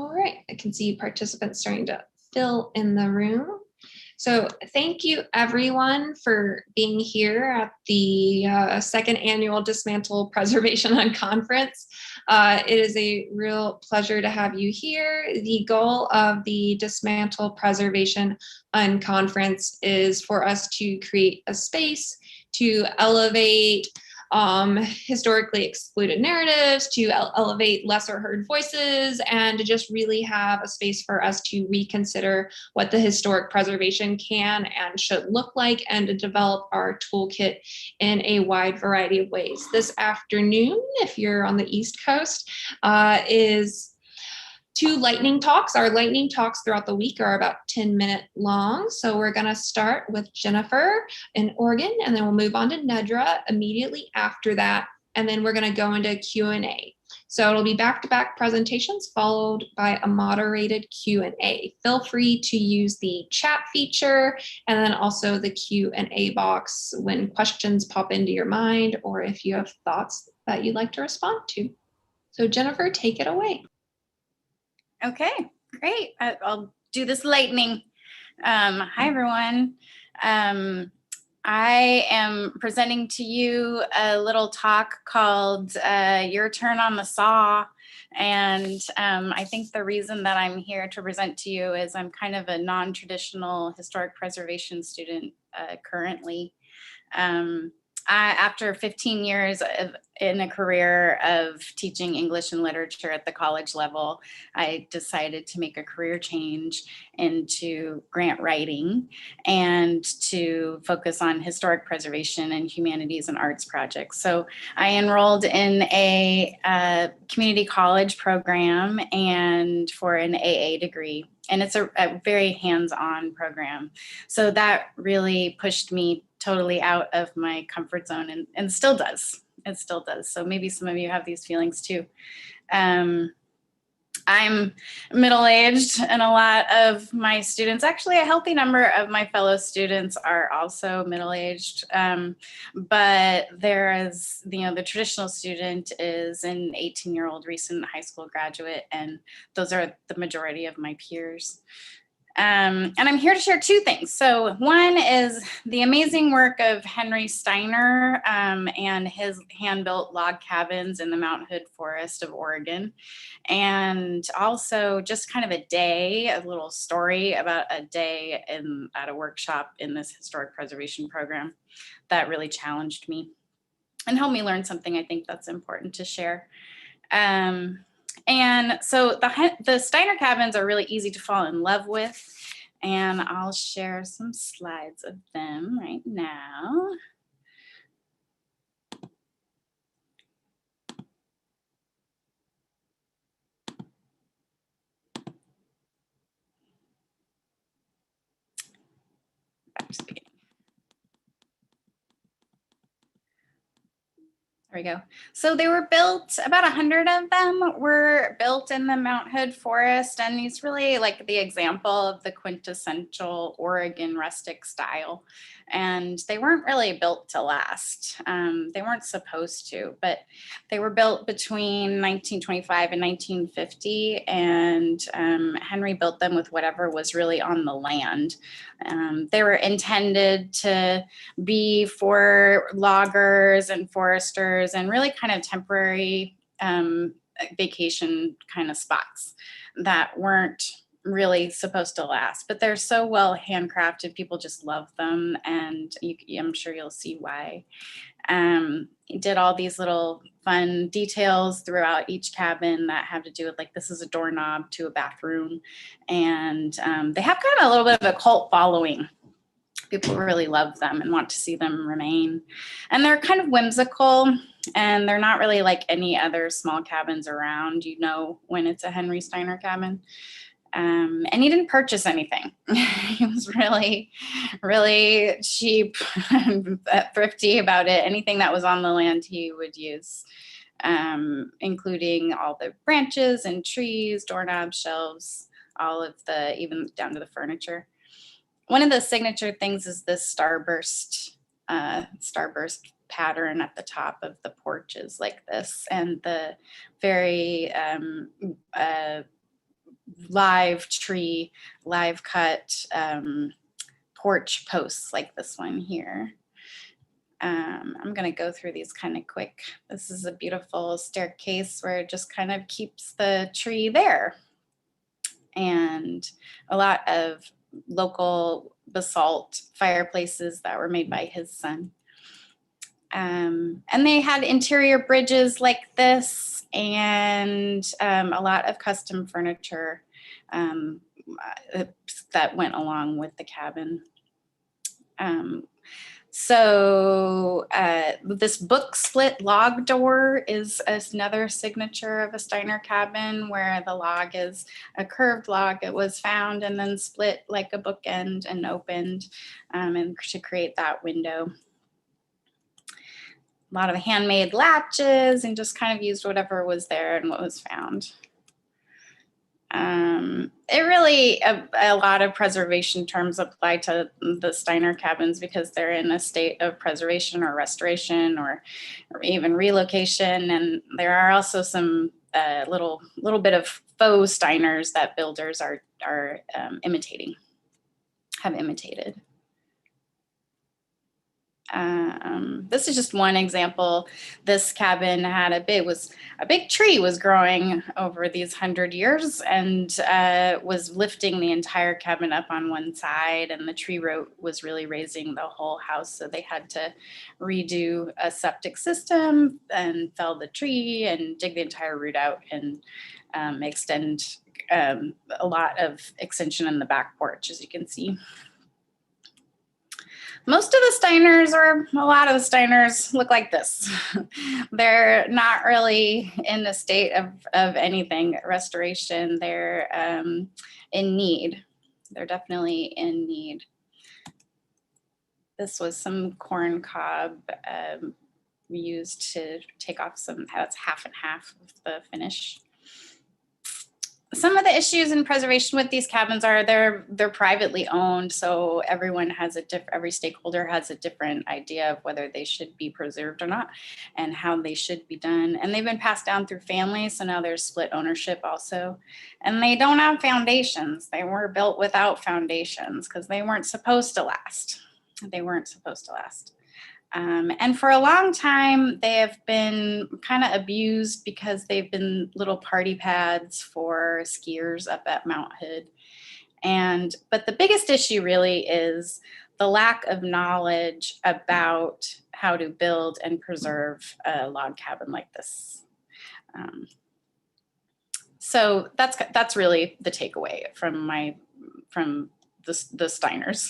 All right, I can see participants starting to fill in the room. So thank you everyone for being here at the second annual Dismantle Preservation Unconference. It is a real pleasure to have you here. The goal of the Dismantle Preservation Unconference is for us to create a space to elevate historically excluded narratives, to elevate lesser heard voices, and to just really have a space for us to reconsider what the historic preservation can and should look like, and to develop our toolkit in a wide variety of ways. This afternoon, if you're on the East Coast, is 2 lightning talks. Our lightning talks throughout the week are about 10-minute long. So we're going to start with Jennifer in Oregon, and then we'll move on to Nedra immediately after that. And then we're going to go into Q&A. So it'll be back-to-back presentations followed by a moderated Q&A. Feel free to use the chat feature and then also the Q&A box when questions pop into your mind or if you have thoughts that you'd like to respond to. So Jennifer, take it away. Okay, great. I'll do this lightning. Hi, everyone. I am presenting to you a little talk called Your Turn on the Saw. And I think the reason that I'm here to present to you is I'm kind of a non-traditional historic preservation student currently. After 15 years in a career of teaching English and literature at the college level, I decided to make a career change into grant writing and to focus on historic preservation and humanities and arts projects. So I enrolled in a community college program and for an AA degree. And it's a very hands-on program. So that really pushed me totally out of my comfort zone and still does. It still does. So maybe some of you have these feelings too. I'm middle-aged and a lot of my students, actually a healthy number of my fellow students are also middle-aged. But there is, the traditional student is an 18-year-old recent high school graduate, and those are the majority of my peers. And I'm here to share 2 things. So one is the amazing work of Henry Steiner and his hand-built log cabins in the Mount Hood Forest of Oregon. And also just kind of a little story about a day at a workshop in this historic preservation program that really challenged me and helped me learn something I think that's important to share. And so the Steiner cabins are really easy to fall in love with, and I'll share some slides of them right now. Back to the beginning. There we go. So they were built, about 100 of them were built in the Mount Hood Forest, and it's really like the example of the quintessential Oregon rustic style. And they weren't really built to last. They weren't supposed to, but they were built between 1925 and 1950, and Henry built them with whatever was really on the land. They were intended to be for loggers and foresters and really kind of temporary vacation kind of spots that weren't really supposed to last, but they're so well handcrafted. People just love them, and I'm sure you'll see why. He did all these little fun details throughout each cabin that have to do with, like, this is a doorknob to a bathroom, and they have kind of a little bit of a cult following. People really love them and want to see them remain. And they're kind of whimsical, and they're not really like any other small cabins around, when it's a Henry Steiner cabin. And he didn't purchase anything. He was really, really cheap and thrifty about it. Anything that was on the land he would use, including all the branches and trees, doorknobs, shelves, all of even down to the furniture. One of the signature things is this starburst pattern at the top of the porches like this, and the very live tree, live cut porch posts like this one here. I'm going to go through these kind of quick. This is a beautiful staircase where it just kind of keeps the tree there. And a lot of local basalt fireplaces that were made by his son. And they had interior bridges like this, and a lot of custom furniture that went along with the cabin. So this book split log door is another signature of a Steiner cabin, where the log is a curved log. It was found and then split like a bookend and opened and to create that window. A lot of handmade latches, and just kind of used whatever was there and what was found. It really, a lot of preservation terms apply to the Steiner cabins because they're in a state of preservation or restoration or even relocation. And there are also some little bit of faux Steiners that builders are have imitated. This is just one example. This cabin had a big tree was growing over these 100 years and was lifting the entire cabin up on one side, and the tree root was really raising the whole house. So they had to redo a septic system and fell the tree and dig the entire root out and extend a lot of extension in the back porch, as you can see. Most of the Steiners, or a lot of the Steiners, look like this. They're not really in a state of anything restoration. They're in need. They're definitely in need. This was some corn cob used to take off that's half and half of the finish. Some of the issues in preservation with these cabins are they're privately owned, so everyone has every stakeholder has a different idea of whether they should be preserved or not and how they should be done. And they've been passed down through families, so now there's split ownership also. And they don't have foundations. They were built without foundations because they weren't supposed to last. They weren't supposed to last. And for a long time, they have been kind of abused because they've been little party pads for skiers up at Mount Hood. But the biggest issue really is the lack of knowledge about how to build and preserve a log cabin like this. So that's really the takeaway from the Steiners.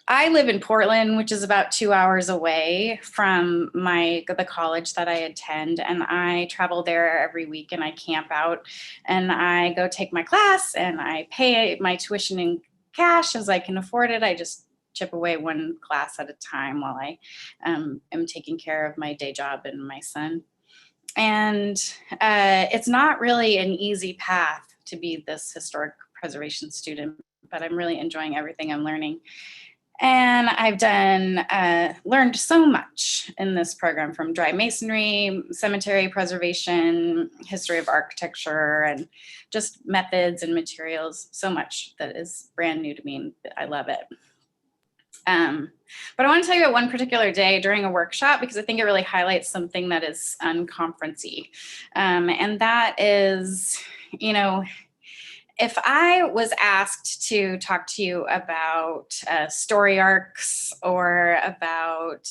I live in Portland, which is about 2 hours away from the college that I attend, and I travel there every week and I camp out and I go take my class and I pay my tuition in cash as I can afford it. I just chip away one class at a time while I am taking care of my day job and my son. And it's not really an easy path to be this historic preservation student, but I'm really enjoying everything I'm learning. And I've learned so much in this program, from dry masonry, cemetery preservation, history of architecture, and just methods and materials. So much that is brand new to me, and I love it. But I want to tell you about one particular day during a workshop because I think it really highlights something that is unconference-y. And that is, if I was asked to talk to you about story arcs or about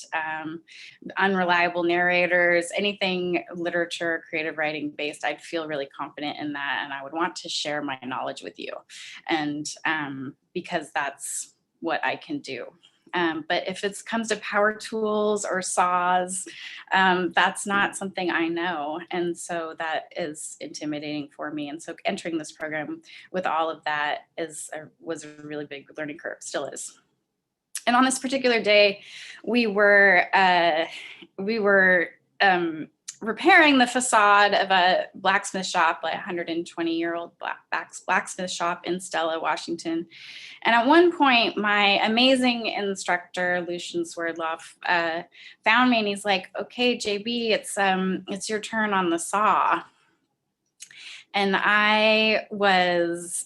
unreliable narrators, anything literature, creative writing based, I'd feel really confident in that, and I would want to share my knowledge with you, and because that's what I can do. But if it comes to power tools or saws, that's not something I know. And so that is intimidating for me. And so entering this program with all of that was a really big learning curve, still is. And on this particular day, we were repairing the facade of a blacksmith shop, like a 120-year-old blacksmith shop in Stella, Washington. And at one point, my amazing instructor, Lucian Swerdloff, found me and he's like, "Okay, JB, it's your turn on the saw." And I was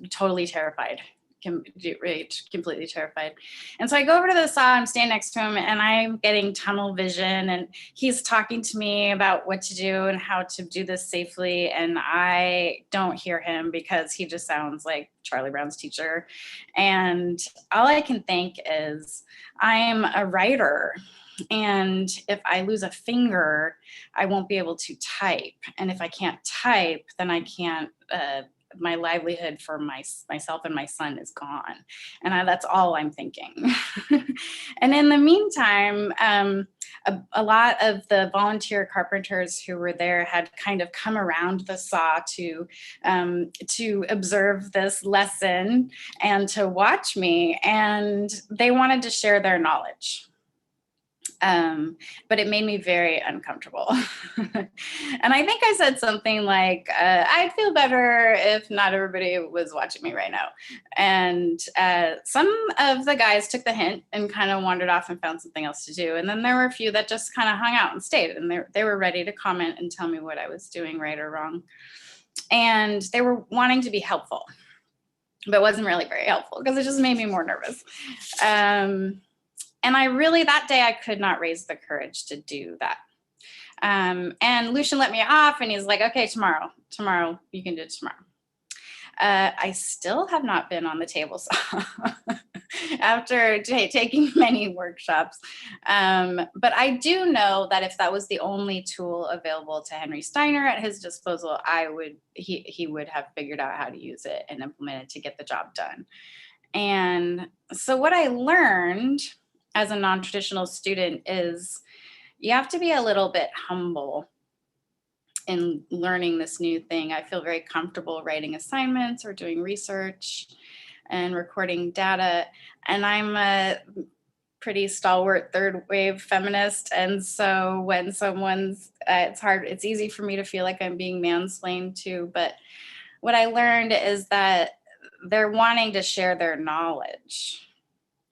totally terrified, completely terrified. And so I go over to the saw, I'm standing next to him, and I'm getting tunnel vision, and he's talking to me about what to do and how to do this safely. And I don't hear him because he just sounds like Charlie Brown's teacher. And all I can think is, I'm a writer. And if I lose a finger, I won't be able to type. And if I can't type, then I can't, my livelihood for myself and my son is gone. And that's all I'm thinking. And in the meantime, a lot of the volunteer carpenters who were there had kind of come around the saw to observe this lesson and to watch me. And they wanted to share their knowledge. But it made me very uncomfortable. And I think I said something like, I'd feel better if not everybody was watching me right now. And some of the guys took the hint and kind of wandered off and found something else to do. And then there were a few that just kind of hung out and stayed, and they were ready to comment and tell me what I was doing right or wrong. And they were wanting to be helpful, but wasn't really very helpful because it just made me more nervous. And I really, that day, I could not raise the courage to do that. And Lucian let me off, and he's like, okay, tomorrow, you can do it tomorrow. I still have not been on the table saw after taking many workshops. But I do know that if that was the only tool available to Henry Steiner at his disposal, he would have figured out how to use it and implement it to get the job done. And so what I learned as a non-traditional student is you have to be a little bit humble in learning this new thing. I feel very comfortable writing assignments or doing research and recording data. And I'm a pretty stalwart third wave feminist. And so when someone's, it's easy for me to feel like I'm being mansplained to. But what I learned is that they're wanting to share their knowledge.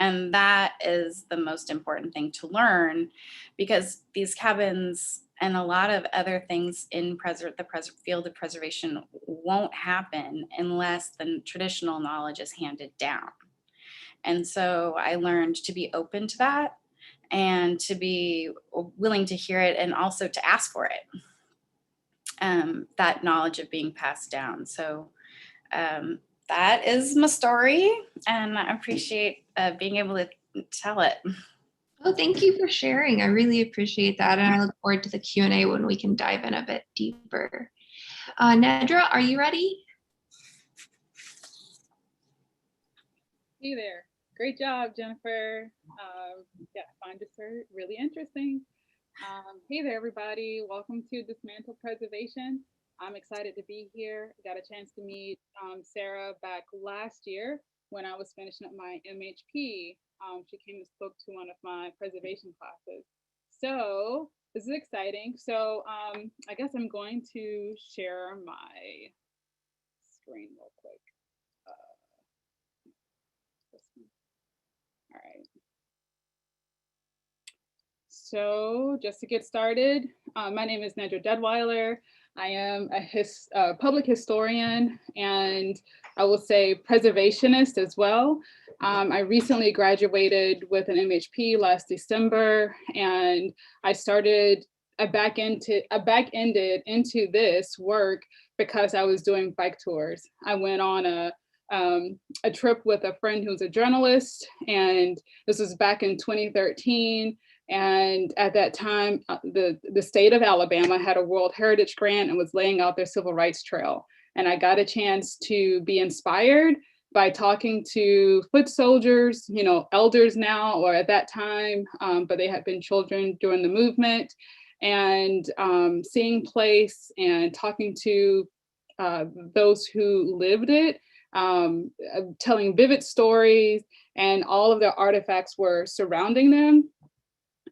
And that is the most important thing to learn, because these cabins and a lot of other things in the field of preservation won't happen unless the traditional knowledge is handed down. And so I learned to be open to that and to be willing to hear it and also to ask for it, that knowledge of being passed down. So that is my story, and I appreciate being able to tell it. Oh, thank you for sharing. I really appreciate that. And I look forward to the Q&A when we can dive in a bit deeper. Nedra, are you ready? Hey there. Great job, Jennifer. Yeah, I find this really interesting. Hey there, everybody. Welcome to Dismantle Preservation. I'm excited to be here. Got a chance to meet Sarah back last year when I was finishing up my MHP. She came and spoke to one of my preservation classes. So this is exciting. So I guess I'm going to share my screen real quick. All right. So just to get started, my name is Nedra Deadwyler. I am a public historian, and I will say preservationist as well. I recently graduated with an MHP last December, and I back-ended into this work because I was doing bike tours. I went on a trip with a friend who's a journalist, and this was back in 2013. And at that time, the state of Alabama had a World Heritage Grant and was laying out their civil rights trail. And I got a chance to be inspired by talking to foot soldiers, elders now, or at that time, but they had been children during the movement, and seeing place and talking to those who lived it, telling vivid stories, and all of the artifacts were surrounding them.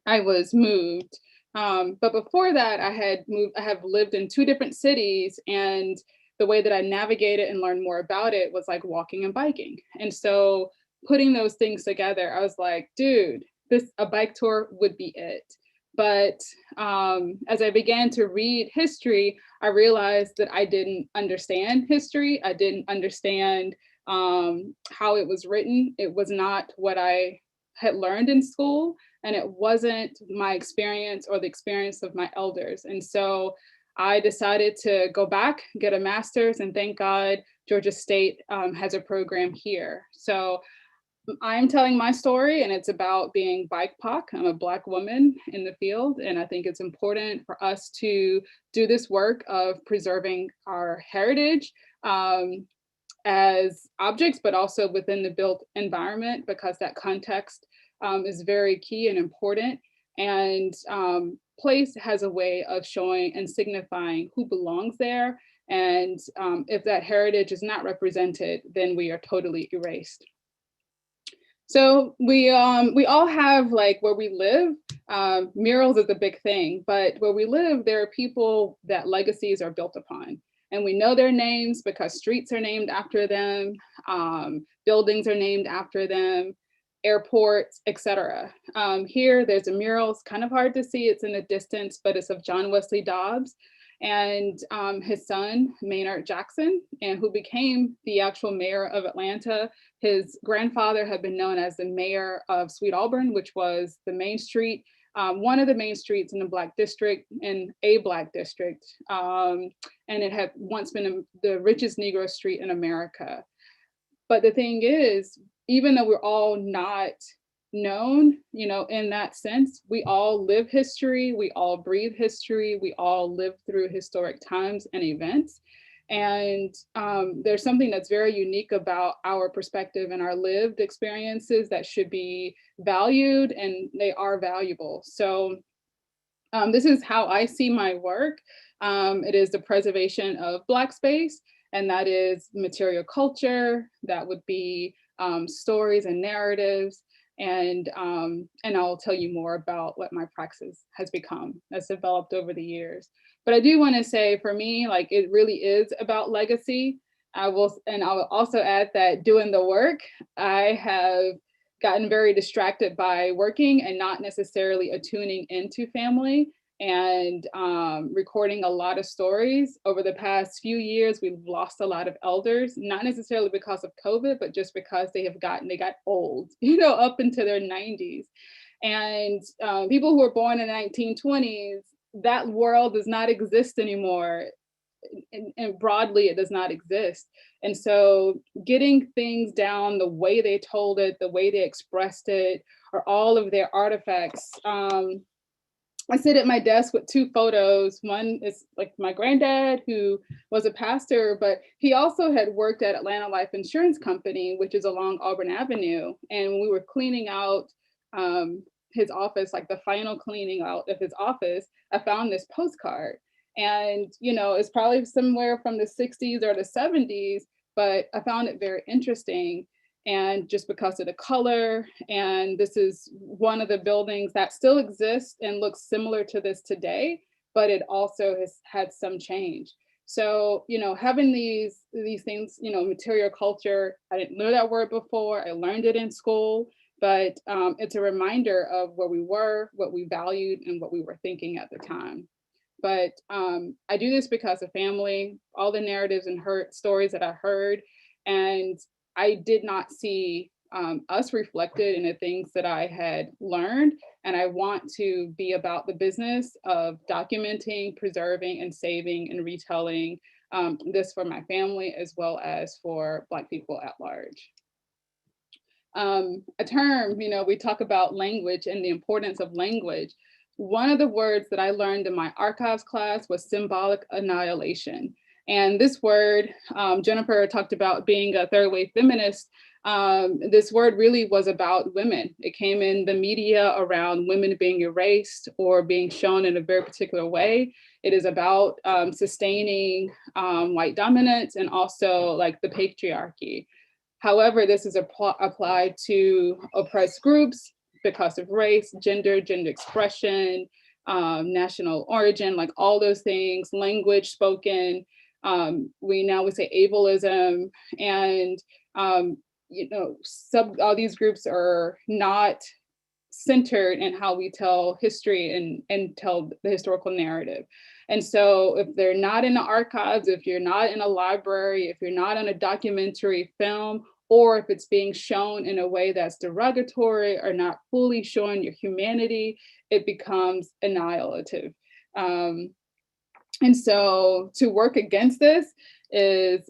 I was moved. But before that, I have lived in 2 different cities, and the way that I navigated and learned more about it was like walking and biking. And so putting those things together, I was like, dude, a bike tour would be it. But as I began to read history, I realized that I didn't understand history. I didn't understand how it was written. It was not what I had learned in school, and it wasn't my experience or the experience of my elders. And so I decided to go back, get a master's, and thank God Georgia State has a program here. So I'm telling my story, and it's about being BIPOC. I'm a Black woman in the field, and I think it's important for us to do this work of preserving our heritage as objects, but also within the built environment, because that context is very key and important. And place has a way of showing and signifying who belongs there. And if that heritage is not represented, then we are totally erased. So we all have, like, where we live, murals is a big thing, but where we live, there are people that legacies are built upon. And we know their names because streets are named after them, buildings are named after them, airports, etc. Here, there's a mural. It's kind of hard to see, it's in the distance, but it's of John Wesley Dobbs and his son, Maynard Jackson, and who became the actual mayor of Atlanta. His grandfather had been known as the mayor of Sweet Auburn, which was the main street, one of the main streets in the Black district, in a Black district. And it had once been the richest Negro street in America. But the thing is, even though we're all not known, you know, in that sense, we all live history, we all breathe history, we all live through historic times and events. And there's something that's very unique about our perspective and our lived experiences that should be valued, and they are valuable. So this is how I see my work. It is the preservation of Black space, and that is material culture, that would be stories and narratives. And I'll tell you more about what my praxis has become, that's developed over the years. But I do want to say, for me, like, it really is about legacy. I will also add that doing the work, I have gotten very distracted by working and not necessarily attuning into family and recording a lot of stories. Over the past few years, we've lost a lot of elders, not necessarily because of COVID, but just because they got old, you know, up into their 90s. And people who were born in the 1920s, that world does not exist anymore. And broadly, it does not exist. And so getting things down the way they told it, the way they expressed it, or all of their artifacts. I sit at my desk with two photos. One is like my granddad, who was a pastor, but he also had worked at Atlanta Life Insurance Company, which is along Auburn Avenue. And when we were cleaning out his office, like the final cleaning out of his office, I found this postcard. And, you know, it's probably somewhere from the 60s or the 70s, but I found it very interesting. And just because of the color, and this is one of the buildings that still exists and looks similar to this today, but it also has had some change. So, you know, having these things, you know, material culture, I didn't know that word before, I learned it in school, but it's a reminder of where we were, what we valued, and what we were thinking at the time. But I do this because of family, all the narratives and stories that I heard, and I did not see us reflected in the things that I had learned. And I want to be about the business of documenting, preserving, and saving and retelling this for my family, as well as for Black people at large. A term, you know, we talk about language and the importance of language. One of the words that I learned in my archives class was symbolic annihilation. And this word, Jennifer talked about being a third wave feminist. This word really was about women. It came in the media around women being erased or being shown in a very particular way. It is about sustaining white dominance and also like the patriarchy. However, this is applied to oppressed groups because of race, gender expression, national origin, like all those things, language spoken. We would say ableism, and you know, all these groups are not centered in how we tell history and tell the historical narrative. And so if they're not in the archives, if you're not in a library, if you're not in a documentary film, or if it's being shown in a way that's derogatory or not fully showing your humanity, it becomes annihilative. And so to work against this is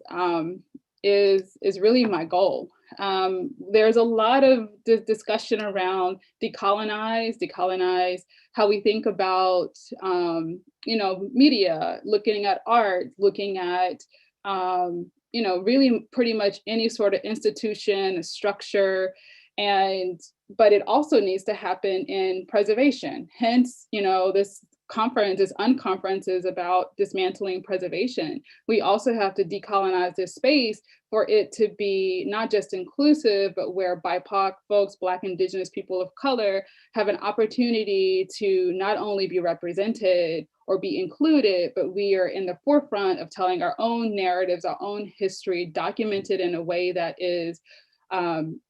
really my goal. There's a lot of discussion around decolonize, how we think about, media, looking at art, looking at, really pretty much any sort of institution, structure, but it also needs to happen in preservation. Hence, this unconference is about dismantling preservation. We also have to decolonize this space for it to be not just inclusive, but where BIPOC folks, Black, Indigenous people of color, have an opportunity to not only be represented or be included, but we are in the forefront of telling our own narratives, our own history, documented in a way that is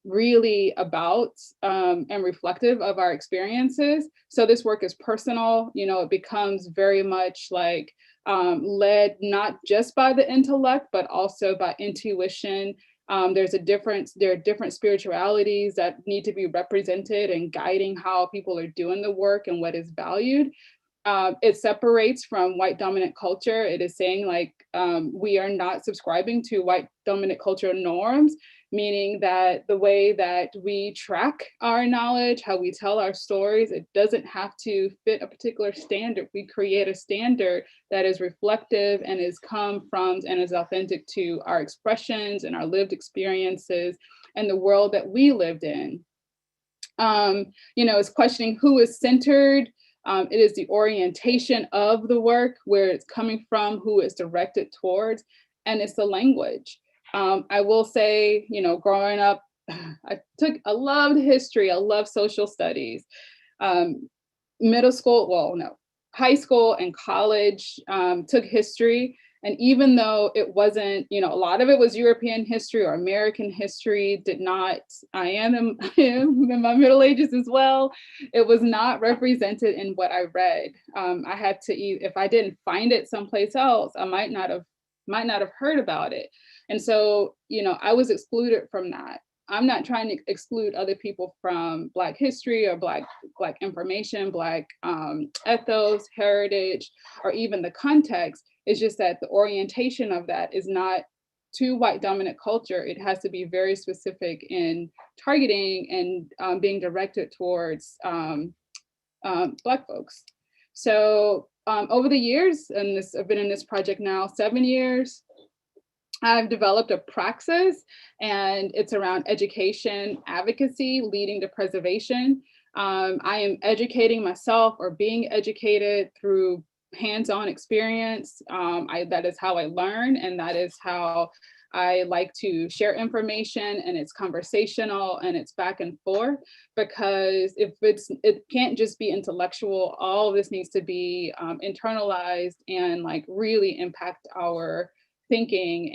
really about and reflective of our experiences. So this work is personal, it becomes very much like led not just by the intellect, but also by intuition. There are different spiritualities that need to be represented and guiding how people are doing the work and what is valued. It separates from white dominant culture. It is saying we are not subscribing to white dominant culture norms, meaning that the way that we track our knowledge, how we tell our stories, it doesn't have to fit a particular standard. We create a standard that is reflective and is come from and is authentic to our expressions and our lived experiences and the world that we lived in. It's questioning who is centered. It is the orientation of the work, where it's coming from, who it's directed towards, and it's the language. I will say, growing up, I loved history, I loved social studies. High school and college, took history. And even though it wasn't, a lot of it was European history or American history, I am in my Middle Ages as well. It was not represented in what I read. I had to, if I didn't find it someplace else, I might not have heard about it. And so, I was excluded from that. I'm not trying to exclude other people from Black history or Black information, Black ethos, heritage, or even the context. It's just that the orientation of that is not to white dominant culture. It has to be very specific in targeting and being directed towards Black folks. So over the years, and I've been in this project now 7 years, I've developed a praxis, and it's around education, advocacy, leading to preservation. I am educating myself or being educated through hands-on experience. That is how I learn, and that is how I like to share information, and it's conversational and it's back and forth, because it can't just be intellectual. All of this needs to be internalized and really impact our thinking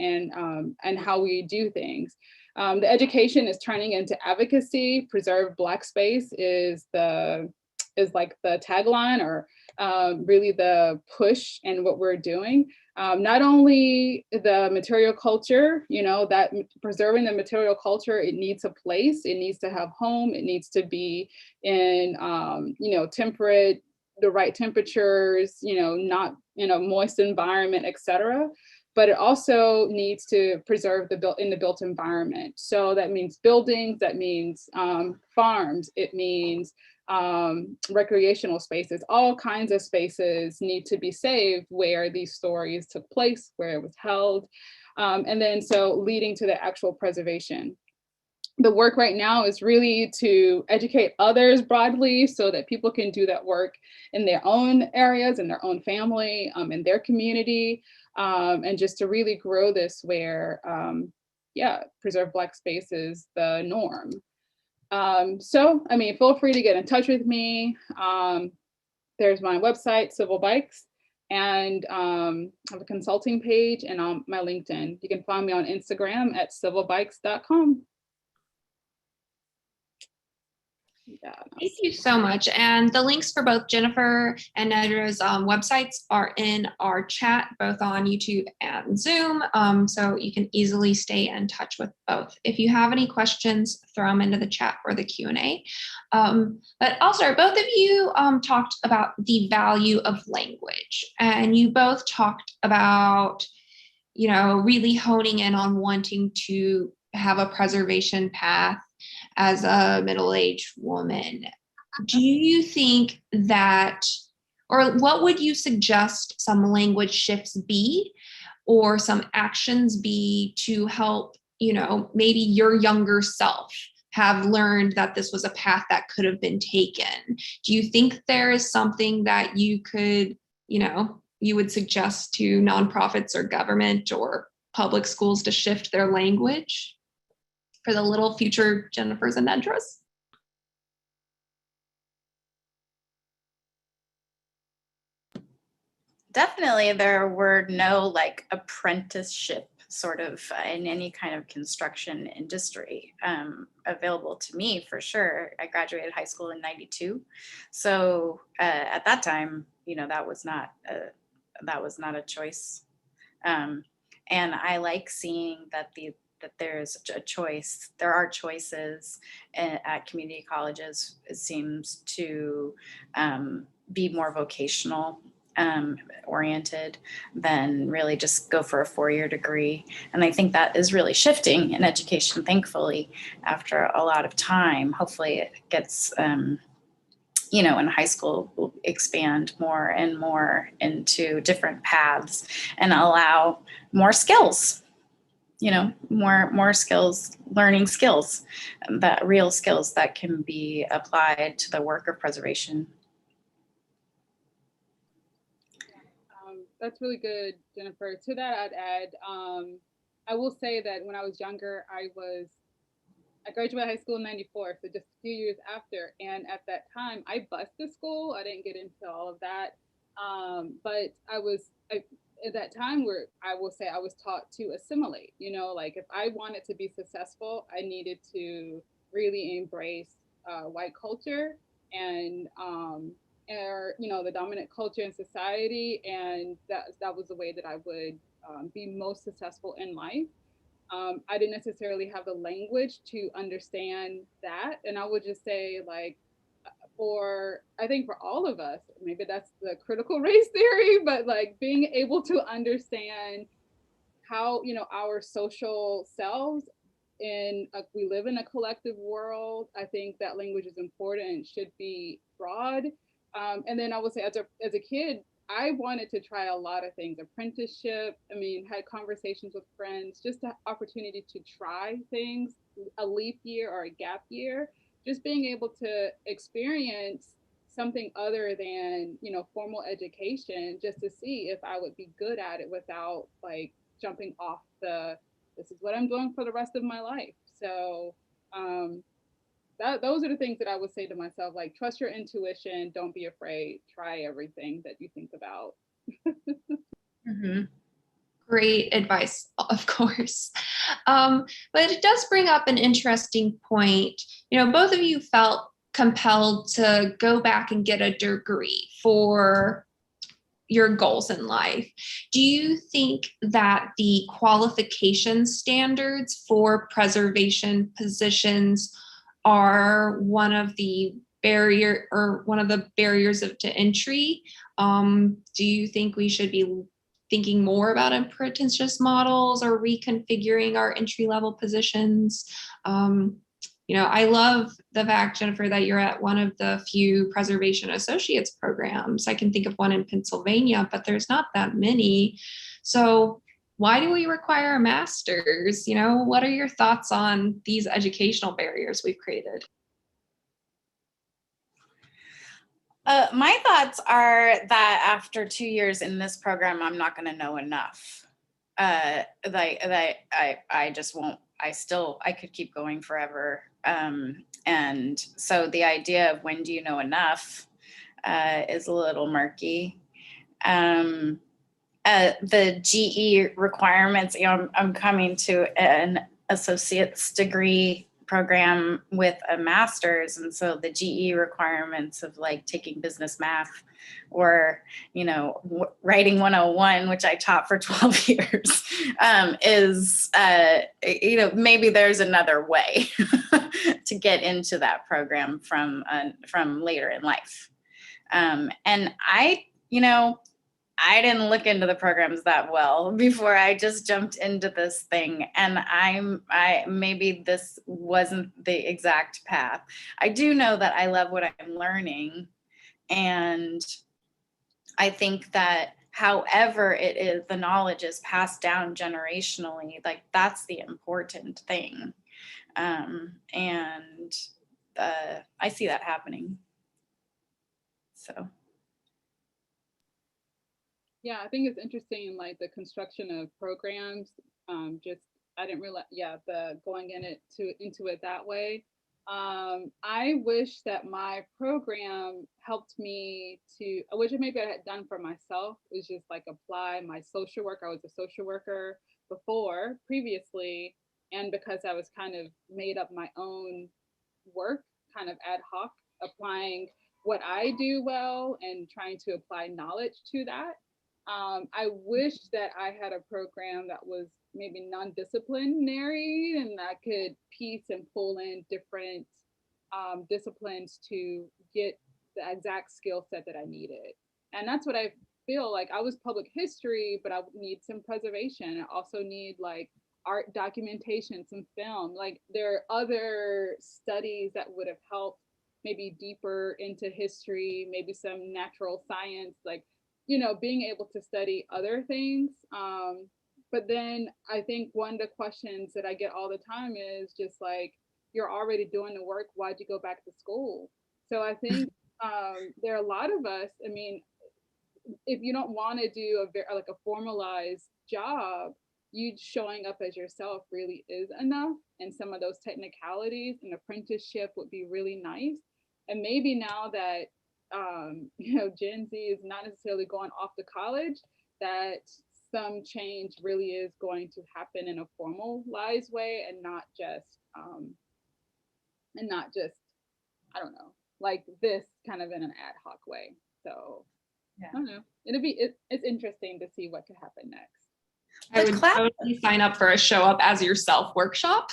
and how we do things. The education is turning into advocacy. Preserve Black space is like the tagline, or really the push and what we're doing. Not only the material culture, that preserving the material culture, it needs a place, it needs to have home, it needs to be in, temperate, the right temperatures, not in a moist environment, etc. But it also needs to preserve in the built environment. So that means buildings, that means farms, it means recreational spaces. All kinds of spaces need to be saved where these stories took place, where it was held. And then so leading to the actual preservation. The work right now is really to educate others broadly so that people can do that work in their own areas, in their own family, in their community, and just to really grow this where, preserve Black space is the norm. So, feel free to get in touch with me. There's my website, Civil Bikes, and I have a consulting page, and on my LinkedIn. You can find me on Instagram at civilbikes.com. Yeah. Thank you so much. And the links for both Jennifer and Nedra's websites are in our chat, both on YouTube and Zoom. So you can easily stay in touch with both. If you have any questions, throw them into the chat or the Q&A. But also, both of you talked about the value of language, and you both talked about, really honing in on wanting to have a preservation path as a middle-aged woman. Do you think that, or what would you suggest some language shifts be, or some actions be to help, maybe your younger self have learned that this was a path that could have been taken? Do you think there is something that you could, you would suggest to nonprofits or government or public schools to shift their language for the little future Jennifers and Nedras? Definitely, there were no apprenticeship sort of in any kind of construction industry available to me, for sure. I graduated high school in '92, so at that time, that was not a choice. And I like seeing that there's a choice. There are choices at community colleges. It seems to be more vocational oriented than really just go for a 4-year degree. And I think that is really shifting in education, thankfully, after a lot of time. Hopefully it gets, in high school, will expand more and more into different paths and allow more skills, more skills, learning skills, that real skills that can be applied to the work of preservation. That's really good, Jennifer. To that, I'd add, I will say that when I was younger, I graduated high school in '94, so just a few years after. And at that time, I bused to school. I didn't get into all of that. But at that time where I will say I was taught to assimilate, if I wanted to be successful, I needed to really embrace white culture and the dominant culture in society, and that was the way that I would be most successful in life. I didn't necessarily have the language to understand that, and I would just say, I think for all of us, maybe that's the critical race theory, but being able to understand how our social selves we live in a collective world. I think that language is important and should be broad. And then I would say as a kid, I wanted to try a lot of things, apprenticeship. Had conversations with friends, just the opportunity to try things, a leap year or a gap year, just being able to experience something other than, formal education, just to see if I would be good at it without jumping off this is what I'm doing for the rest of my life. So, those are the things that I would say to myself, trust your intuition, don't be afraid, try everything that you think about. Mm-hmm. Great advice, of course. But it does bring up an interesting point. Both of you felt compelled to go back and get a degree for your goals in life. Do you think that the qualification standards for preservation positions are one of the barriers to entry? Do you think we should be thinking more about apprenticeship models or reconfiguring our entry-level positions? I love the fact, Jennifer, that you're at one of the few preservation associates programs. I can think of one in Pennsylvania, but there's not that many. So why do we require a master's? What are your thoughts on these educational barriers we've created? My thoughts are that after 2 years in this program, I'm not going to know enough. I just won't. I could keep going forever. And so the idea of when do you know enough is a little murky. The GE requirements, I'm coming to an associate's degree program with a master's, and so the GE requirements of like taking business math or, you know, writing 101, which I taught for 12 years, is, you know, maybe there's another way to get into that program from later in life. And I, you know, I didn't look into the programs that well before I just jumped into this thing. And maybe this wasn't the exact path. I do know that I love what I'm learning. And I think that however it is, the knowledge is passed down generationally, like that's the important thing. And I see that happening. So. Yeah, I think it's interesting, like the construction of programs. I didn't realize, the going into it that way. I wish that my program helped me to, I wish maybe I had done for myself, was just like apply my social work. I was a social worker previously, and because I was kind of made up my own work, kind of ad hoc, applying what I do well and trying to apply knowledge to that. I wish that I had a program that was maybe non-disciplinary and I could piece and pull in different disciplines to get the exact skill set that I needed. And that's what I feel like. I was public history, but I need some preservation. I also need like art documentation, some film. Like there are other studies that would have helped maybe deeper into history, maybe some natural science, like, you know, being able to study other things. But then I think one of the questions that I get all the time is just like, you're already doing the work, why'd you go back to school? So I think there are a lot of us, I mean, if you don't want to do a formalized job, you showing up as yourself really is enough. And some of those technicalities, an apprenticeship would be really nice. And maybe now that you know, Gen Z is not necessarily going off to college, that some change really is going to happen in a formalized way and not just I don't know, like this kind of in an ad hoc way. So yeah. I don't know. It's interesting to see what could happen next. I would totally sign up for a show up as yourself workshop.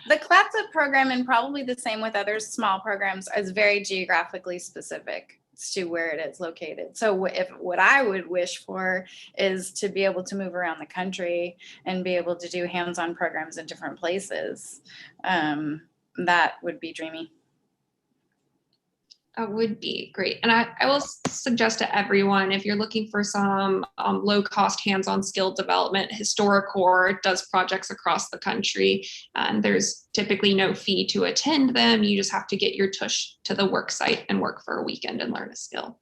The CLAPSET program, and probably the same with other small programs, is very geographically specific to where it is located. So what I would wish for is to be able to move around the country and be able to do hands-on programs in different places. That would be dreamy. Would be great. And I will suggest to everyone, if you're looking for some low-cost hands-on skill development, HistoriCorps does projects across the country, and there's typically no fee to attend them. You just have to get your tush to the work site and work for a weekend and learn a skill.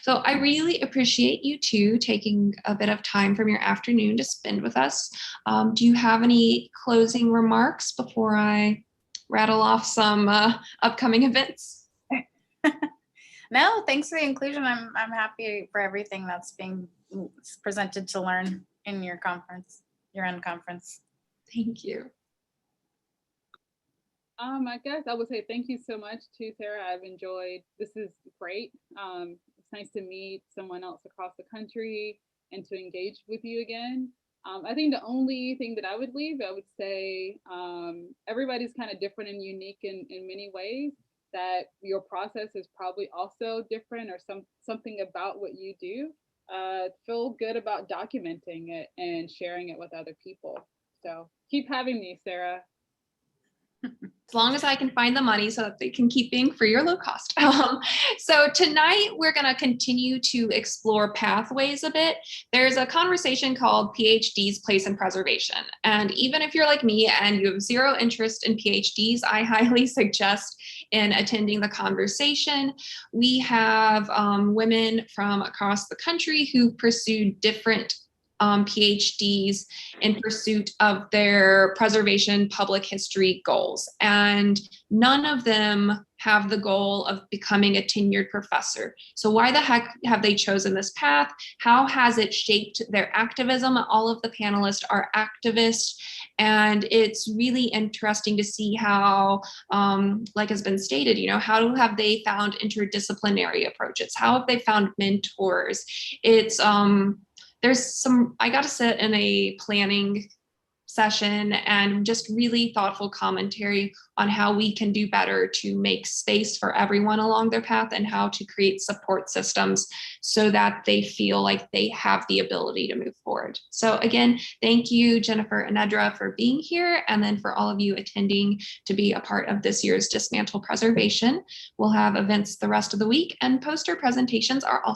So I really appreciate you two taking a bit of time from your afternoon to spend with us. Do you have any closing remarks before I rattle off some upcoming events? No, thanks for the inclusion. I'm happy for everything that's being presented to learn in your conference, your unconference. Thank you. I guess I would say thank you so much to Sarah. I've enjoyed, this is great. It's nice to meet someone else across the country and to engage with you again. I think the only thing that I would leave, I would say everybody's kind of different and unique in many ways, that your process is probably also different, or something about what you do. Feel good about documenting it and sharing it with other people. So keep having me, Sarah. As long as I can find the money so that they can keep being free or low cost. So tonight we're going to continue to explore pathways a bit. There's a conversation called PhDs, Place in Preservation. And even if you're like me and you have zero interest in PhDs, I highly suggest in attending the conversation. We have women from across the country who pursued different PhDs in pursuit of their preservation public history goals. And none of them have the goal of becoming a tenured professor. So why the heck have they chosen this path? How has it shaped their activism? All of the panelists are activists, and it's really interesting to see how, like has been stated, how have they found interdisciplinary approaches? How have they found mentors? It's I got to sit in a planning session and just really thoughtful commentary on how we can do better to make space for everyone along their path and how to create support systems so that they feel like they have the ability to move forward. So again, thank you, Jennifer and Nedra, for being here, and then for all of you attending to be a part of this year's Dismantle Preservation. We'll have events the rest of the week, and poster presentations are also